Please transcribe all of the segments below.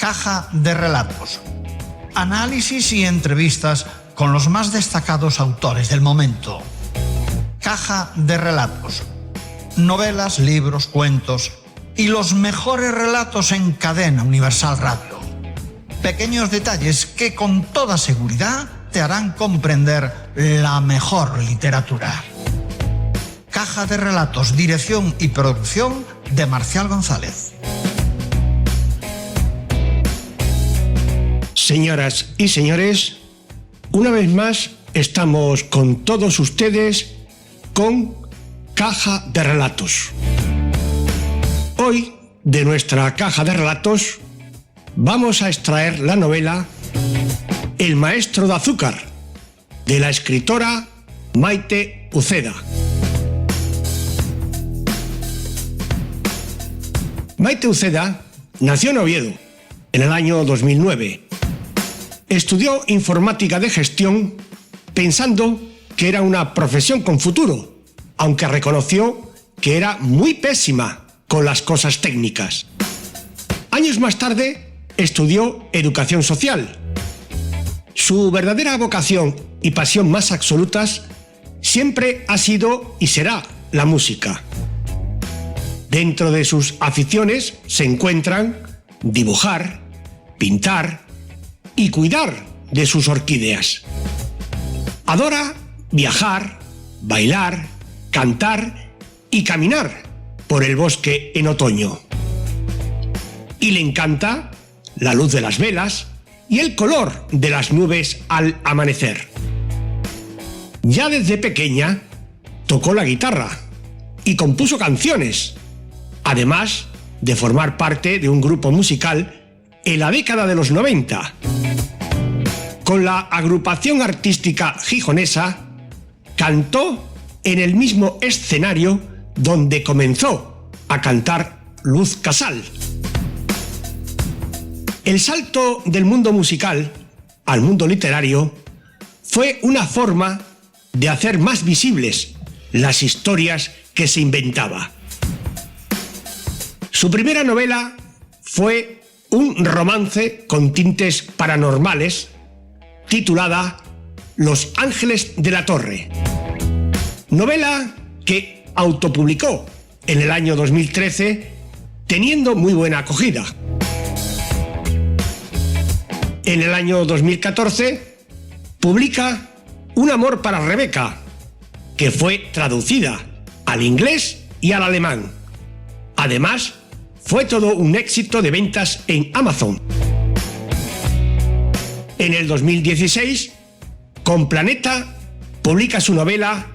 Caja de relatos. Análisis y entrevistas con los más destacados autores del momento. Caja de relatos. Novelas, libros, cuentos y los mejores relatos en Cadena Universal Radio. Pequeños detalles que con toda seguridad te harán comprender la mejor literatura. Caja de relatos, dirección y producción de Marcial González. Señoras y señores, una vez más estamos con todos ustedes con Caja de Relatos. Hoy, de nuestra Caja de Relatos, vamos a extraer la novela El maestro de azúcar, de la escritora Maite Uceda. Maite Uceda nació en Oviedo en el año 2009. Estudió informática de gestión pensando que era una profesión con futuro, aunque reconoció que era muy pésima con las cosas técnicas. Años más tarde estudió educación social. Su verdadera vocación y pasión más absolutas siempre ha sido y será la música. Dentro de sus aficiones se encuentran dibujar, pintar y cuidar de sus orquídeas. Adora viajar, bailar, cantar y caminar por el bosque en otoño. Y le encanta la luz de las velas y el color de las nubes al amanecer. Ya desde pequeña tocó la guitarra y compuso canciones, además de formar parte de un grupo musical en la década de los 90. Con la agrupación artística gijonesa, cantó en el mismo escenario donde comenzó a cantar Luz Casal. El salto del mundo musical al mundo literario fue una forma de hacer más visibles las historias que se inventaba. Su primera novela fue un romance con tintes paranormales titulada Los Ángeles de la Torre. Novela que autopublicó en el año 2013 teniendo muy buena acogida. En el año 2014 publica Un amor para Rebeca, que fue traducida al inglés y al alemán. Además, fue todo un éxito de ventas en Amazon. En el 2016, con Planeta, publica su novela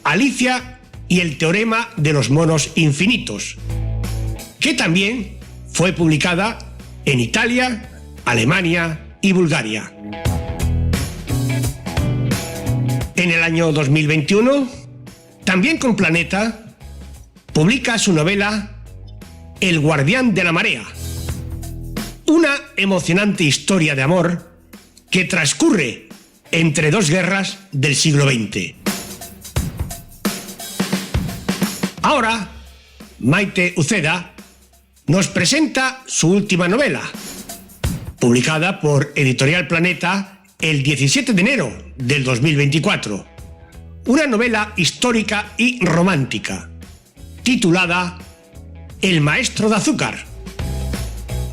Alicia y el teorema de los monos infinitos, que también fue publicada en Italia, Alemania y Bulgaria. En el año 2021, también con Planeta, publica su novela El guardián de la marea, una emocionante historia de amor que transcurre entre dos guerras del siglo XX. Ahora, Maite Uceda nos presenta su última novela, publicada por Editorial Planeta el 17 de enero del 2024, una novela histórica y romántica, titulada El maestro de azúcar.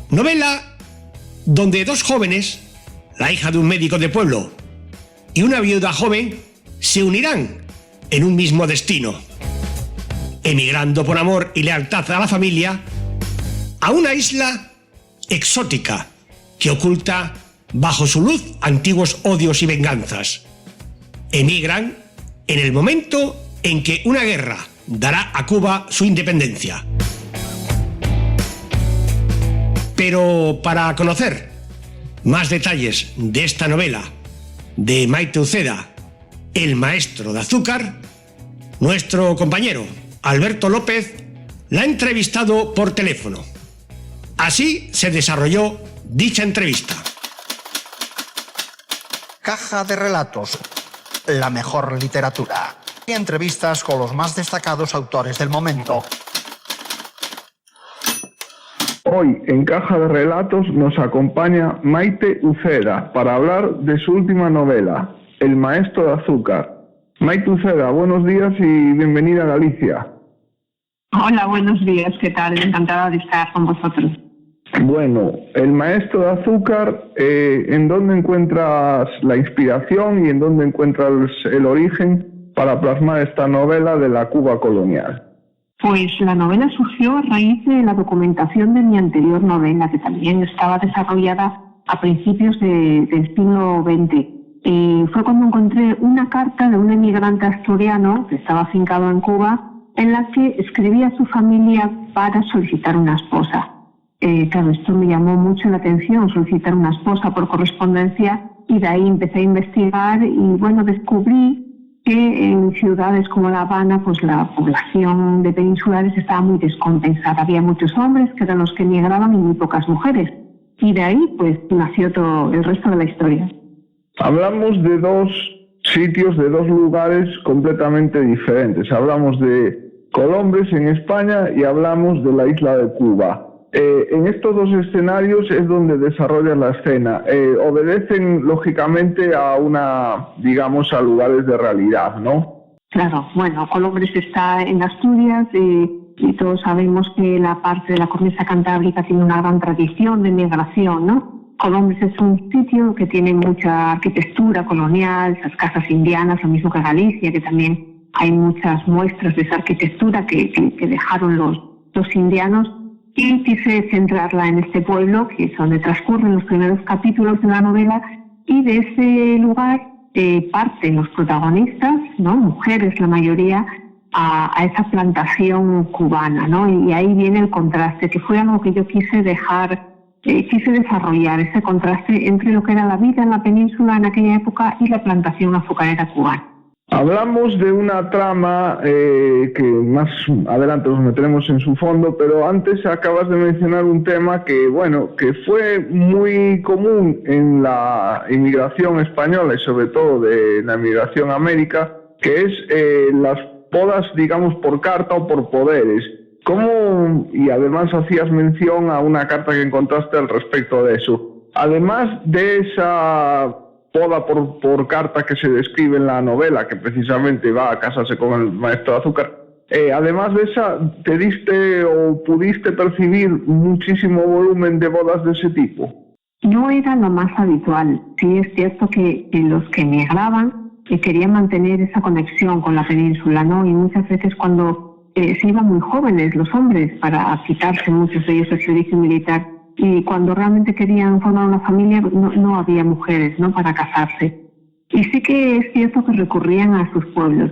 Novela donde dos jóvenes, la hija de un médico de pueblo y una viuda joven, se unirán en un mismo destino, emigrando por amor y lealtad a la familia a una isla exótica que oculta bajo su luz antiguos odios y venganzas. Emigran en el momento en que una guerra dará a Cuba su independencia. Pero para conocer más detalles de esta novela de Maite Uceda, El maestro de azúcar, nuestro compañero Alberto López la ha entrevistado por teléfono. Así se desarrolló dicha entrevista. Caja de relatos, la mejor literatura. Y entrevistas con los más destacados autores del momento. Hoy en Caja de Relatos nos acompaña Maite Uceda para hablar de su última novela, El maestro de azúcar. Maite Uceda, buenos días y bienvenida a Galicia. Hola, buenos días, ¿qué tal? Encantada de estar con vosotros. Bueno, El maestro de azúcar, ¿en dónde encuentras la inspiración y en dónde encuentras el origen para plasmar esta novela de la Cuba colonial? Pues la novela surgió a raíz de la documentación de mi anterior novela, que también estaba desarrollada a principios del siglo XX. Fue cuando encontré una carta de un emigrante asturiano que estaba afincado en Cuba, en la que escribía a su familia para solicitar una esposa. Claro, esto me llamó mucho la atención, solicitar una esposa por correspondencia, y de ahí empecé a investigar y bueno, descubrí que en ciudades como La Habana, pues la población de peninsulares estaba muy descompensada. Había muchos hombres que eran los que emigraban y muy pocas mujeres. Y de ahí pues nació todo el resto de la historia. Hablamos de dos sitios, de dos lugares completamente diferentes. Hablamos de Colombres en España y hablamos de la isla de Cuba. En estos dos escenarios es donde desarrolla la escena. Obedecen lógicamente a a lugares de realidad, ¿no? Claro, bueno, Colombres está en Asturias y todos sabemos que la parte de la cornisa cantábrica tiene una gran tradición de migración, ¿no? Colombres es un sitio que tiene mucha arquitectura colonial, esas casas indianas, lo mismo que Galicia, que también hay muchas muestras de esa arquitectura que dejaron los indianos. Y quise centrarla en este pueblo, que es donde transcurren los primeros capítulos de la novela, y de ese lugar parten los protagonistas, ¿no? Mujeres la mayoría, a esa plantación cubana, ¿no? Y ahí viene el contraste, que fue algo que yo quise desarrollar, ese contraste entre lo que era la vida en la península en aquella época y la plantación azucarera cubana. Hablamos de una trama que más adelante nos meteremos en su fondo, pero antes acabas de mencionar un tema que fue muy común en la inmigración española y sobre todo de la inmigración a América, que es las bodas, digamos, por carta o por poderes. ¿Cómo? Y además hacías mención a una carta que encontraste al respecto de eso. Además de esa boda por carta que se describe en la novela, que precisamente va a casarse con el maestro de azúcar, además de esa, ¿te diste o pudiste percibir muchísimo volumen de bodas de ese tipo? No era lo más habitual. Sí es cierto que los que emigraban querían mantener esa conexión con la península, ¿no? Y muchas veces cuando se iban muy jóvenes los hombres para quitarse muchos de ellos el servicio militar, y cuando realmente querían formar una familia no había mujeres, ¿no?, para casarse. Y sí que es cierto que recurrían a sus pueblos.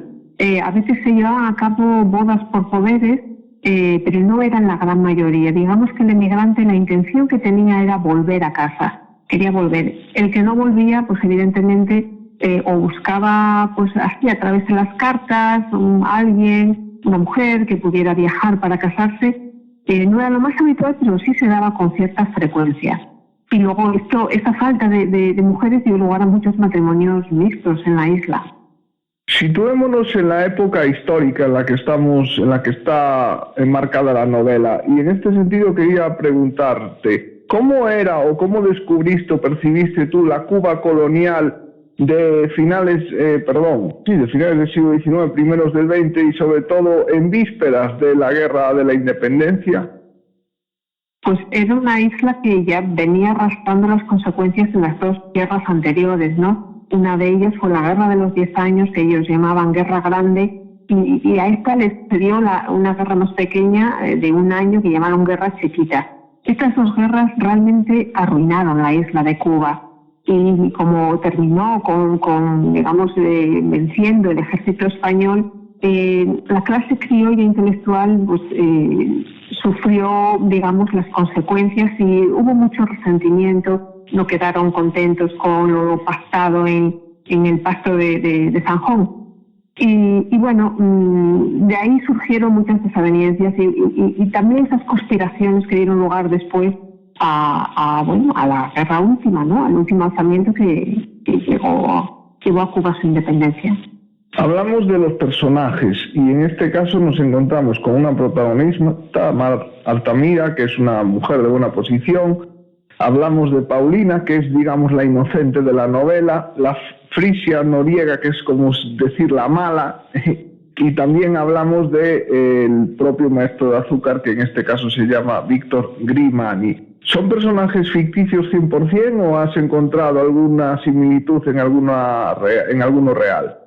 A veces se llevaban a cabo bodas por poderes, pero no eran la gran mayoría. Digamos que el emigrante, la intención que tenía era volver a casa, quería volver. El que no volvía, pues evidentemente o buscaba pues así a través de las cartas alguien, una mujer que pudiera viajar para casarse. No era lo más habitual, pero sí se daba con cierta frecuencia. Y luego esta falta de mujeres dio lugar a muchos matrimonios mixtos en la isla. Situémonos en la época histórica en la que está enmarcada la novela, y en este sentido quería preguntarte, ¿cómo era o cómo descubriste o percibiste tú la Cuba colonial de finales del siglo XIX, primeros del XX, y sobre todo en vísperas de la Guerra de la Independencia? Pues era una isla que ya venía arrastrando las consecuencias de las dos guerras anteriores, ¿no? Una de ellas fue la Guerra de los 10 años, que ellos llamaban Guerra Grande, y a esta les sucedió una guerra más pequeña de un año que llamaron Guerra Chiquita. Estas dos guerras realmente arruinaron la isla de Cuba. Y como terminó venciendo el ejército español, la clase criolla intelectual pues, sufrió, las consecuencias, y hubo mucho resentimiento. No quedaron contentos con lo pactado en el pacto de Sanjón. Y bueno, de ahí surgieron muchas desavenencias y también esas conspiraciones que dieron lugar después a la guerra última, ¿no? Al último alzamiento que llevó a Cuba a su independencia. Hablamos de los personajes y en este caso nos encontramos con una protagonista, Mar Altamira, que es una mujer de buena posición. Hablamos de Paulina, que es, digamos, la inocente de la novela, la Frisia Noriega, que es como decir la mala, y también hablamos del propio maestro de azúcar, que en este caso se llama Víctor Grimani. ¿Son personajes ficticios 100% o has encontrado alguna similitud en alguno real?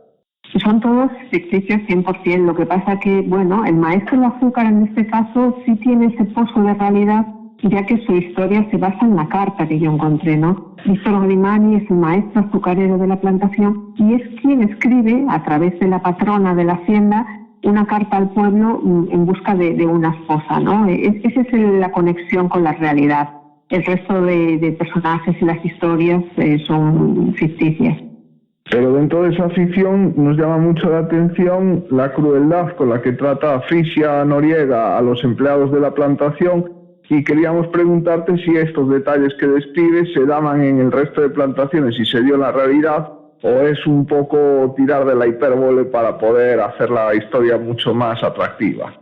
Son todos ficticios 100%. Lo que pasa que, bueno, el maestro de azúcar en este caso sí tiene ese pozo de realidad, ya que su historia se basa en la carta que yo encontré, ¿no? Víctor Grimani es el maestro azucarero de la plantación y es quien escribe, a través de la patrona de la hacienda, una carta al pueblo en busca de una esposa, ¿no? Esa es la conexión con la realidad. El resto de personajes y las historias son ficticias. Pero dentro de esa ficción nos llama mucho la atención la crueldad con la que trata Frisia Noriega a los empleados de la plantación, y queríamos preguntarte si estos detalles que describes se daban en el resto de plantaciones y se dio en la realidad, o es un poco tirar de la hipérbole para poder hacer la historia mucho más atractiva.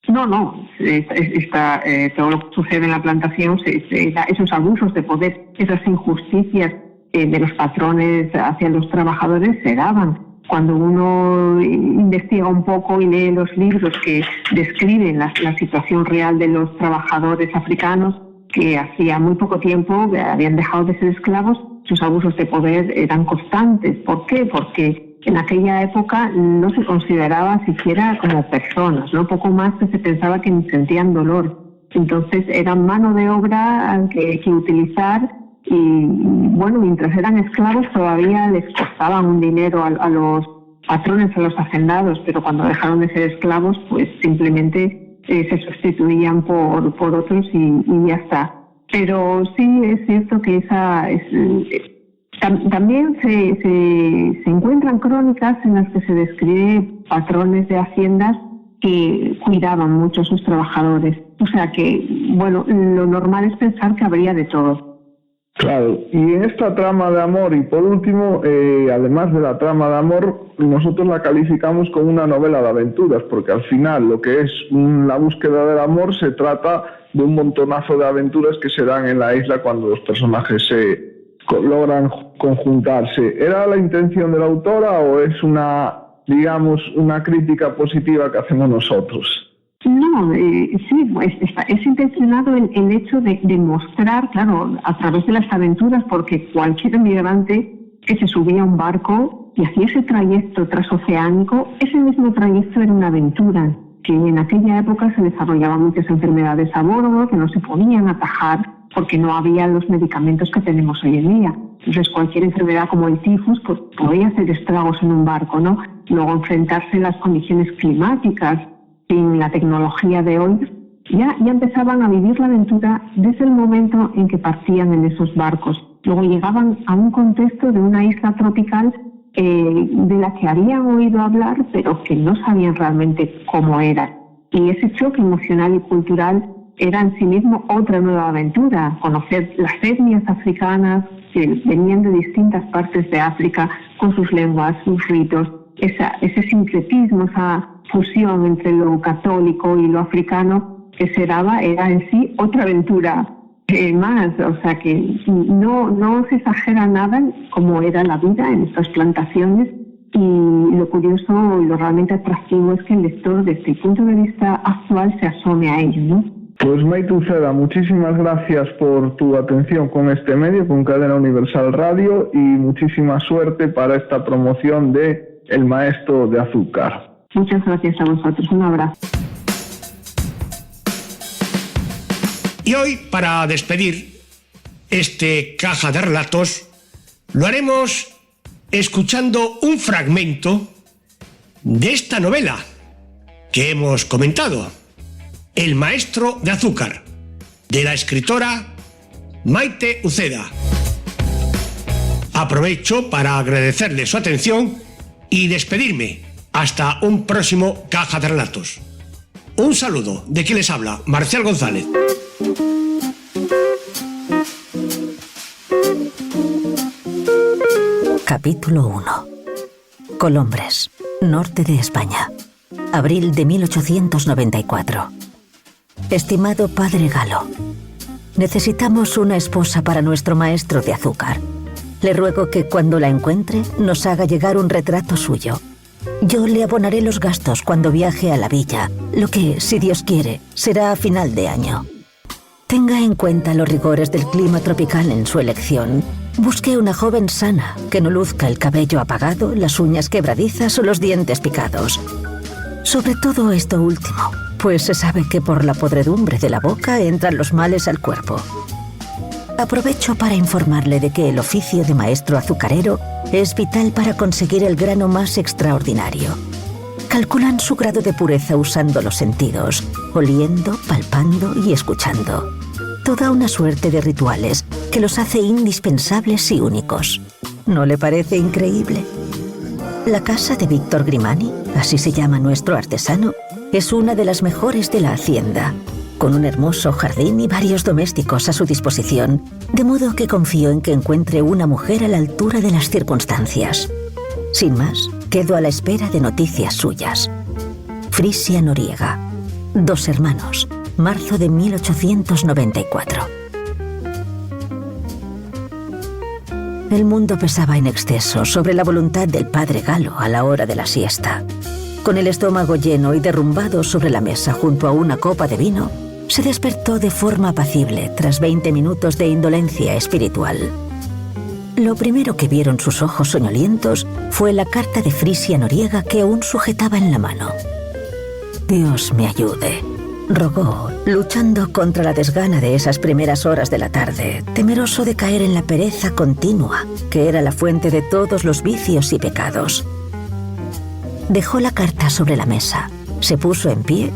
No, todo lo que sucede en la plantación, esos abusos de poder, esas injusticias de los patrones hacia los trabajadores se daban. Cuando uno investiga un poco y lee los libros que describen la situación real de los trabajadores africanos, que hacía muy poco tiempo habían dejado de ser esclavos, sus abusos de poder eran constantes. ¿Por qué? Porque en aquella época no se consideraba siquiera como personas, ¿no? Poco más que se pensaba que sentían dolor. Entonces eran mano de obra que utilizar. Y bueno, mientras eran esclavos todavía les costaban un dinero a los patrones, a los hacendados, pero cuando dejaron de ser esclavos, pues simplemente se sustituían por otros y ya está. Pero sí es cierto que también se encuentran crónicas en las que se describe patrones de haciendas que cuidaban mucho a sus trabajadores. O sea que, bueno, lo normal es pensar que habría de todo. Claro, y en esta trama de amor, y por último, además de la trama de amor, nosotros la calificamos como una novela de aventuras, porque al final lo que es la búsqueda del amor se trata de un montonazo de aventuras que se dan en la isla cuando los personajes logran conjuntarse. ¿Era la intención de la autora o es una crítica positiva que hacemos nosotros? No, sí, es intencionado el hecho de mostrar, claro, a través de las aventuras, porque cualquier migrante que se subía a un barco y hacía ese trayecto transoceánico, ese mismo trayecto era una aventura, que en aquella época se desarrollaban muchas enfermedades a bordo que no se podían atajar porque no había los medicamentos que tenemos hoy en día. Entonces cualquier enfermedad como el tifus pues, podía hacer estragos en un barco, ¿no? Luego enfrentarse a las condiciones climáticas sin la tecnología de hoy, ya empezaban a vivir la aventura desde el momento en que partían en esos barcos. Luego llegaban a un contexto de una isla tropical de la que habían oído hablar, pero que no sabían realmente cómo era. Y ese choque emocional y cultural era en sí mismo otra nueva aventura, conocer las etnias africanas que venían de distintas partes de África con sus lenguas, sus ritos, ese sincretismo, esa fusión entre lo católico y lo africano que se daba, era en sí otra aventura más. O sea que no se exagera nada como era la vida en estas plantaciones, y lo curioso y lo realmente atractivo es que el lector desde el punto de vista actual se asome a ello, ¿no? Pues Maite Uceda, muchísimas gracias por tu atención con este medio, con Cadena Universal Radio, y muchísima suerte para esta promoción de El Maestro de Azúcar. Muchas gracias a vosotros, un abrazo. Y hoy, para despedir este Caja de Relatos, lo haremos escuchando un fragmento de esta novela que hemos comentado, El Maestro de Azúcar, de la escritora Maite Uceda. Aprovecho para agradecerle su atención y despedirme. Hasta un próximo Caja de Relatos. Un saludo de quien les habla, Marcial González. Capítulo 1. Colombres. norte de España. Abril de 1894. Estimado padre Galo, necesitamos una esposa para nuestro maestro de azúcar. Le ruego que cuando la encuentre nos haga llegar un retrato suyo. Yo le abonaré los gastos cuando viaje a la villa, lo que, si Dios quiere, será a final de año. Tenga en cuenta los rigores del clima tropical en su elección. Busque una joven sana, que no luzca el cabello apagado, las uñas quebradizas o los dientes picados. Sobre todo esto último, pues se sabe que por la podredumbre de la boca entran los males al cuerpo. Aprovecho para informarle de que el oficio de maestro azucarero es vital para conseguir el grano más extraordinario. Calculan su grado de pureza usando los sentidos, oliendo, palpando y escuchando. Toda una suerte de rituales que los hace indispensables y únicos. ¿No le parece increíble? La casa de Víctor Grimani, así se llama nuestro artesano, es una de las mejores de la hacienda, con un hermoso jardín y varios domésticos a su disposición, de modo que confío en que encuentre una mujer a la altura de las circunstancias. Sin más, quedo a la espera de noticias suyas. Frisia Noriega, 2 hermanos, marzo de 1894. El mundo pesaba en exceso sobre la voluntad del padre Galo a la hora de la siesta. Con el estómago lleno y derrumbado sobre la mesa junto a una copa de vino, se despertó de forma apacible tras 20 minutos de indolencia espiritual. Lo primero que vieron sus ojos soñolientos fue la carta de Frisia Noriega que aún sujetaba en la mano. «Dios me ayude», rogó, luchando contra la desgana de esas primeras horas de la tarde, temeroso de caer en la pereza continua, que era la fuente de todos los vicios y pecados. Dejó la carta sobre la mesa, se puso en pie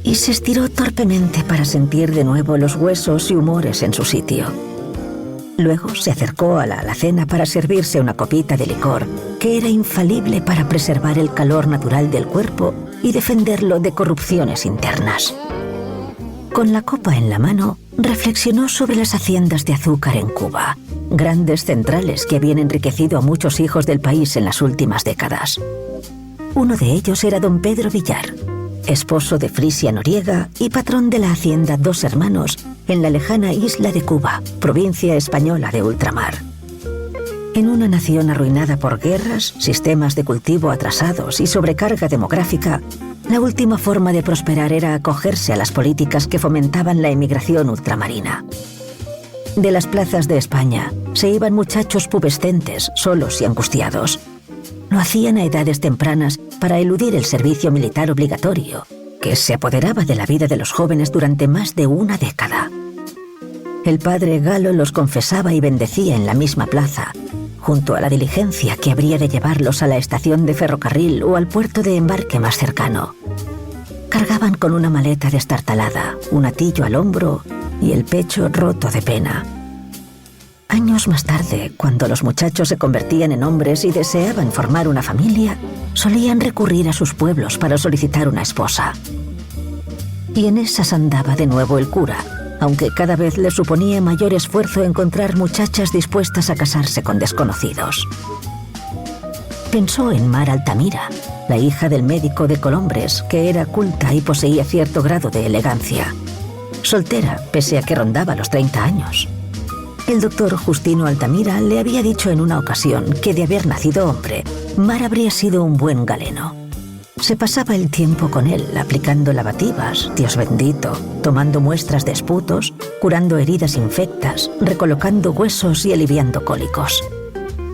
y se estiró torpemente para sentir de nuevo los huesos y humores en su sitio. Luego se acercó a la alacena para servirse una copita de licor, que era infalible para preservar el calor natural del cuerpo y defenderlo de corrupciones internas. Con la copa en la mano, reflexionó sobre las haciendas de azúcar en Cuba, grandes centrales que habían enriquecido a muchos hijos del país en las últimas décadas. Uno de ellos era don Pedro Villar, esposo de Frisia Noriega y patrón de la hacienda 2 Hermanos en la lejana isla de Cuba, provincia española de ultramar. En una nación arruinada por guerras, sistemas de cultivo atrasados y sobrecarga demográfica, la última forma de prosperar era acogerse a las políticas que fomentaban la emigración ultramarina. De las plazas de España se iban muchachos pubescentes, solos y angustiados. Lo hacían a edades tempranas para eludir el servicio militar obligatorio, que se apoderaba de la vida de los jóvenes durante más de una década. El padre Galo los confesaba y bendecía en la misma plaza, junto a la diligencia que habría de llevarlos a la estación de ferrocarril o al puerto de embarque más cercano. Cargaban con una maleta destartalada, un atillo al hombro y el pecho roto de pena. Años más tarde, cuando los muchachos se convertían en hombres y deseaban formar una familia, solían recurrir a sus pueblos para solicitar una esposa. Y en esas andaba de nuevo el cura, aunque cada vez le suponía mayor esfuerzo encontrar muchachas dispuestas a casarse con desconocidos. Pensó en Mar Altamira, la hija del médico de Colombres, que era culta y poseía cierto grado de elegancia. Soltera, pese a que rondaba los 30 años. El doctor Justino Altamira le había dicho en una ocasión que de haber nacido hombre, Mar habría sido un buen galeno. Se pasaba el tiempo con él, aplicando lavativas, Dios bendito, tomando muestras de esputos, curando heridas infectas, recolocando huesos y aliviando cólicos.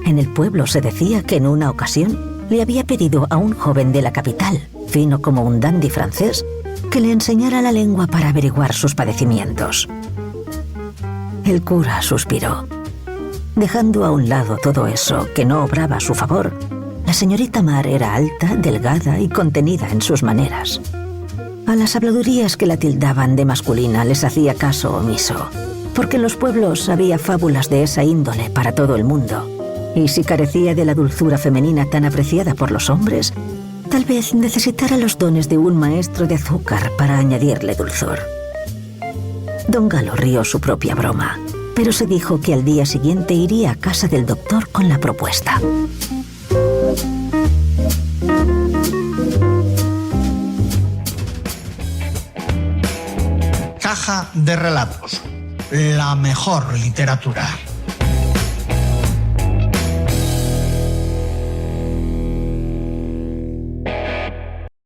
En el pueblo se decía que en una ocasión le había pedido a un joven de la capital, fino como un dandy francés, que le enseñara la lengua para averiguar sus padecimientos. El cura suspiró. Dejando a un lado todo eso que no obraba a su favor, la señorita Mar era alta, delgada y contenida en sus maneras. A las habladurías que la tildaban de masculina les hacía caso omiso, porque en los pueblos había fábulas de esa índole para todo el mundo, y si carecía de la dulzura femenina tan apreciada por los hombres, tal vez necesitara los dones de un maestro de azúcar para añadirle dulzor. Don Galo rió su propia broma, pero se dijo que al día siguiente iría a casa del doctor con la propuesta. Caja de Relatos, la mejor literatura.